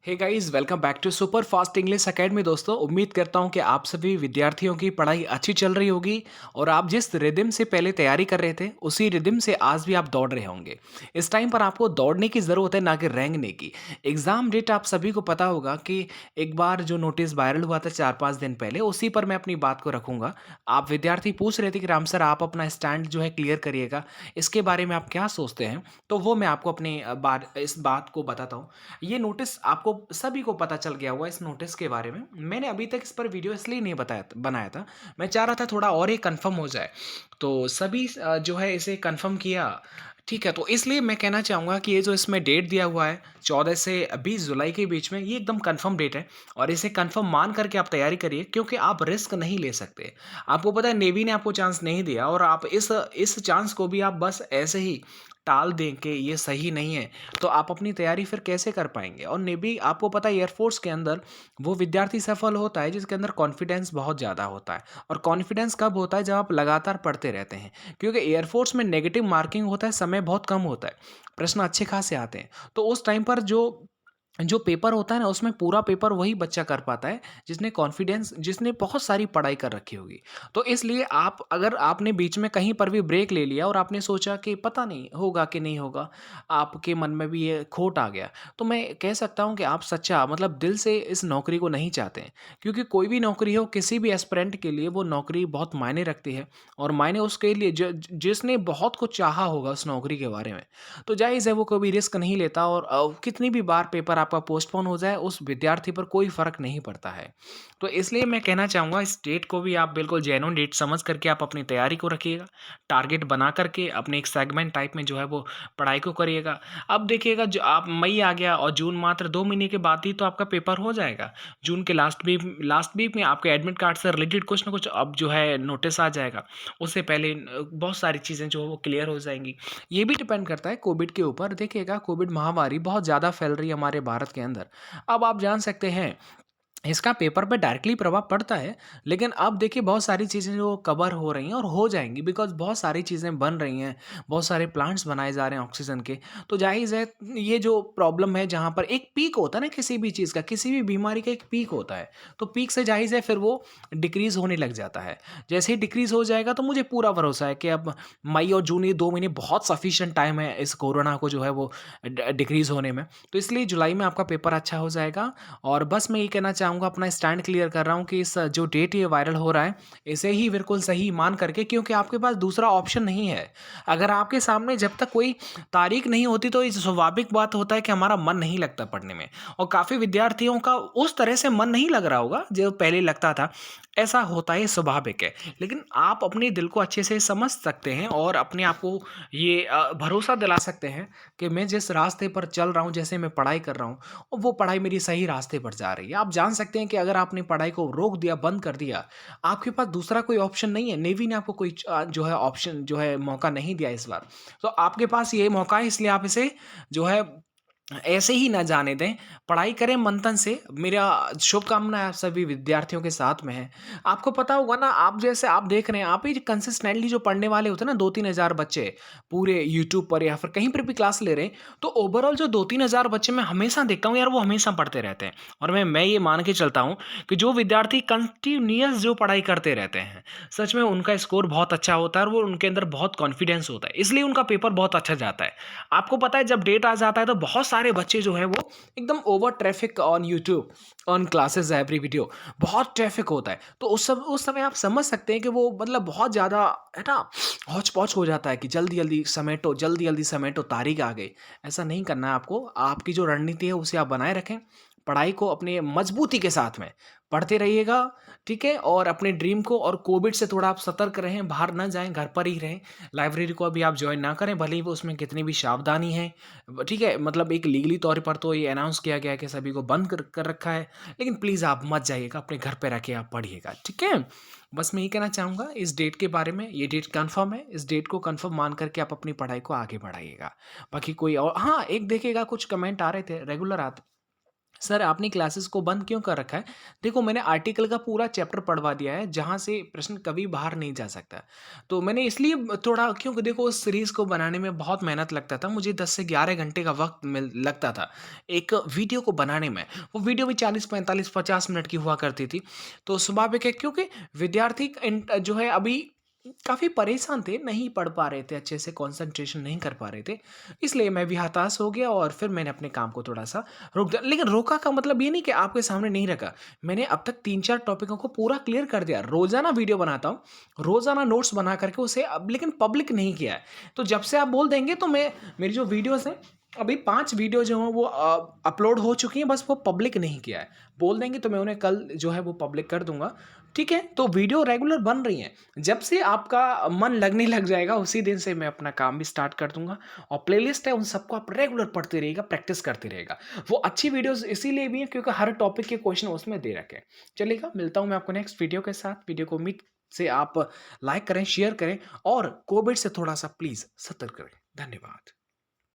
Hey guys, welcome back to Super Fast English Academy. दोस्तों, उम्मीद करता हूं कि आप सभी विद्यार्थियों की पढ़ाई अच्छी चल रही होगी और आप जिस रिदम से पहले तैयारी कर रहे थे उसी रिदम से आज भी आप दौड़ रहे होंगे। इस टाइम पर आपको दौड़ने की ज़रूरत है, ना कि रेंगने की। एग्ज़ाम डेट आप सभी को पता होगा कि एक बार जो नोटिस वायरल हुआ था 4-5 दिन पहले, उसी पर मैं अपनी बात को रखूंगा। आप विद्यार्थी पूछ रहे थे कि राम सर, आप अपना स्टैंड जो है क्लियर करिएगा, इसके बारे में आप क्या सोचते हैं? तो वो मैं आपको अपनी इस बात को बताता हूँ। ये नोटिस आपको सभी को पता चल गया हुआ है। इस नोटिस के बारे में मैंने अभी तक इस पर वीडियो इसलिए नहीं बनाया था। मैं चाह रहा था थोड़ा और ये कंफर्म हो जाए, तो सभी जो है इसे कंफर्म किया। ठीक है, तो इसलिए मैं कहना चाहूँगा कि ये जो इसमें डेट दिया हुआ है 14 से 20 जुलाई के बीच में, ये एकदम कंफर्म डेट है और इसे कंफर्म मान करके आप तैयारी करिए, क्योंकि आप रिस्क नहीं ले सकते। आपको पता है, नेवी ने आपको चांस नहीं दिया और आप इस चांस को भी आप बस ऐसे ही टाल दें कि ये सही नहीं है, तो आप अपनी तैयारी फिर कैसे कर पाएंगे? और नेवी, आपको पता है, एयरफोर्स के अंदर वो विद्यार्थी सफल होता है जिसके अंदर कॉन्फिडेंस बहुत ज़्यादा होता है। और कॉन्फिडेंस कब होता है? जब आप लगातार पढ़ते रहते हैं, क्योंकि एयरफोर्स में नेगेटिव मार्किंग होता है, समय बहुत कम होता है, प्रश्न अच्छे खासे आते हैं। तो उस टाइम पर जो जो पेपर होता है ना, उसमें पूरा पेपर वही बच्चा कर पाता है जिसने बहुत सारी पढ़ाई कर रखी होगी। तो इसलिए आप, अगर आपने बीच में कहीं पर भी ब्रेक ले लिया और आपने सोचा कि पता नहीं होगा कि नहीं होगा, आपके मन में भी ये खोट आ गया, तो मैं कह सकता हूँ कि आप सच्चा मतलब दिल से इस नौकरी को नहीं चाहते हैं। क्योंकि कोई भी नौकरी हो, किसी भी एस्पिरेंट के लिए वो नौकरी बहुत मायने रखती है और मायने उसके लिए जिसने बहुत कुछ चाहा होगा उस नौकरी के बारे में। तो जायज़ है, वो कभी रिस्क नहीं लेता और कितनी भी बार पेपर आपका पोस्टपोन हो जाए, उस विद्यार्थी पर कोई फ़र्क नहीं पड़ता है। तो इसलिए मैं कहना चाहूँगा, इस डेट को भी आप बिल्कुल जेन्युइन डेट समझ करके आप अपनी तैयारी को रखिएगा। टारगेट बना करके अपने एक सेगमेंट टाइप में जो है वो पढ़ाई को करिएगा। अब देखिएगा, जो आप मई आ गया और जून मात्र 2 महीने के बाद ही तो आपका पेपर हो जाएगा। जून के लास्ट वीक में आपके एडमिट कार्ड से रिलेटेड कुछ ना कुछ अब जो है नोटिस आ जाएगा। उससे पहले बहुत सारी चीज़ें जो है वो क्लियर हो जाएँगी। ये भी डिपेंड करता है कोविड के ऊपर। देखिएगा, कोविड महामारी बहुत ज़्यादा फैल रही है हमारे भारत के अंदर। अब आप जान सकते हैं, इसका पेपर पे डायरेक्टली प्रभाव पड़ता है, लेकिन अब देखिए बहुत सारी चीज़ें जो कवर हो रही हैं और हो जाएँगी, बिकॉज़ बहुत सारी चीज़ें बन रही हैं, बहुत सारे प्लांट्स बनाए जा रहे हैं ऑक्सीजन के। तो जाहिर है, ये जो प्रॉब्लम है, जहाँ पर एक पीक होता है ना किसी भी चीज़ का, किसी भी बीमारी का एक पीक होता है, तो पीक से जाहिर है फिर वो डिक्रीज़ होने लग जाता है। जैसे ही डिक्रीज़ हो जाएगा, तो मुझे पूरा भरोसा है कि अब मई और जून, ये 2 महीने बहुत सफिशिएंट टाइम है इस कोरोना को जो है वो डिक्रीज़ होने में। तो इसलिए जुलाई में आपका पेपर अच्छा हो जाएगा। और बस मैं ये कहना चाहूँगा, अपना स्टैंड क्लियर कर रहा हूँ कि इस जो डेट ये वायरल हो रहा है, इसे ही बिल्कुल सही मान करके, क्योंकि आपके पास दूसरा ऑप्शन नहीं है। अगर आपके सामने जब तक कोई तारीख नहीं होती, तो ये स्वाभाविक बात होता है कि हमारा मन नहीं लगता पढ़ने में। और काफ़ी विद्यार्थियों का उस तरह से मन नहीं लग रहा होगा जो पहले लगता था। ऐसा होता है, स्वाभाविक है। लेकिन आप अपने दिल को अच्छे से समझ सकते हैं और अपने आप को ये भरोसा दिला सकते हैं कि मैं जिस रास्ते पर चल रहा हूँ, जैसे मैं पढ़ाई कर रहा हूँ, और वो पढ़ाई मेरी सही रास्ते पर जा रही है। आप जान सकते हैं कि अगर आपने पढ़ाई को रोक दिया, बंद कर दिया, आपके पास दूसरा कोई ऑप्शन नहीं है। नेवी ने आपको कोई जो है ऑप्शन, जो है मौका नहीं दिया इस बार। तो आपके पास ये मौका है, इसलिए आप इसे जो है ऐसे ही ना जाने दें। पढ़ाई करें मंथन से। मेरा शुभकामनाएँ आप सभी विद्यार्थियों के साथ में है। आपको पता होगा ना, आप जैसे आप देख रहे हैं, आप ही कंसिस्टेंटली जो पढ़ने वाले होते हैं ना, 2-3 हज़ार बच्चे पूरे यूट्यूब पर या फिर कहीं पर भी क्लास ले रहे हैं, तो ओवरऑल जो 2-3 हज़ार बच्चे मैं हमेशा देखता हूँ यार, वो हमेशा पढ़ते रहते हैं। और मैं ये मान के चलता हूँ कि जो विद्यार्थी कंटिन्यूअस जो पढ़ाई करते रहते हैं, सच में उनका स्कोर बहुत अच्छा होता है और वो उनके अंदर बहुत कॉन्फिडेंस होता है। इसलिए उनका पेपर बहुत अच्छा जाता है। आपको पता है, जब डेट आ जाता है, तो बहुत सारे बच्चे जो हैं वो एकदम over traffic on YouTube, on classes every video, बहुत ट्रैफिक होता है। तो उस समय आप समझ सकते हैं कि वो मतलब बहुत ज़्यादा है ना, हौच-पौच हो जाता है कि जल्दी-जल्दी समेटो, तारीख आ गई। ऐसा नहीं करना है आपको। आपकी जो रणनीति है उसे आप बनाए रखें। पढ़ाई को अपने मजबूती के साथ में पढ़ते रहिएगा, ठीक है? और अपने ड्रीम को, और कोविड से थोड़ा आप सतर्क रहें, बाहर ना जाएँ, घर पर ही रहें। लाइब्रेरी को अभी आप जॉइन ना करें, भले ही वो उसमें कितनी भी सावधानी है, ठीक है? मतलब एक लीगली तौर पर तो ये अनाउंस किया गया है कि सभी को बंद कर कर रखा है, लेकिन प्लीज़ आप मत जाइएगा, अपने घर पे रह के आप पढ़िएगा, ठीक है? बस मैं ये कहना चाहूँगा इस डेट के बारे में। ये डेट कन्फर्म है, इस डेट को कन्फर्म मान करके आप अपनी पढ़ाई को आगे बढ़ाइएगा। बाकी कोई और हाँ, एक देखिएगा, कुछ कमेंट आ रहे थे, रेगुलर आते सर आपने क्लासेस को बंद क्यों कर रखा है? देखो मैंने आर्टिकल का पूरा चैप्टर पढ़वा दिया है, जहाँ से प्रश्न कभी बाहर नहीं जा सकता। तो मैंने इसलिए थोड़ा क्योंकि देखो उस सीरीज़ को बनाने में बहुत मेहनत लगता था, मुझे 10 से 11 घंटे का वक़्त मिल लगता था, एक वीडियो को बनाने में। वो वीडियो भी 40, 45, 50 मिनट की हुआ करती थी। तो स्वाभाविक है क्योंकि विद्यार्थी जो है अभी काफ़ी परेशान थे, नहीं पढ़ पा रहे थे, अच्छे से कंसंट्रेशन नहीं कर पा रहे थे। इसलिए मैं भी हताश हो गया और फिर मैंने अपने काम को थोड़ा-सा रोक दिया। लेकिन रोका का मतलब ये नहीं कि आपके सामने नहीं रखा। मैंने अब तक 3-4 टॉपिकों को पूरा क्लियर कर दिया। रोज़ाना वीडियो बनाता हूँ, रोज़ाना नोट्स बना कर के उसे अब लेकिन पब्लिक नहीं किया है। तो जब से आप बोल देंगे तो मैं मेरी जो वीडियोज़ हैं, अभी 5 वीडियो जो हैं वो अपलोड हो चुकी हैं, बस वो पब्लिक नहीं किया है। बोल देंगे तो मैं उन्हें कल जो है वो पब्लिक कर दूँगा। ठीक है? तो वीडियो रेगुलर बन रही हैं। जब से आपका मन लगने लग जाएगा, उसी दिन से मैं अपना काम भी स्टार्ट कर दूँगा और प्लेलिस्ट है, उन सबको आप रेगुलर पढ़ते रहिएगा, प्रैक्टिस करते रहिएगा। वो अच्छी वीडियोज़ इसीलिए भी हैं क्योंकि हर टॉपिक के क्वेश्चन उसमें दे रखे हैं। चलिएगा, मिलता हूँ मैं आपको नेक्स्ट वीडियो के साथ। वीडियो को उम्मीद से आप लाइक करें, शेयर करें और कोविड से थोड़ा-सा प्लीज़ सतर्क रहें। धन्यवाद।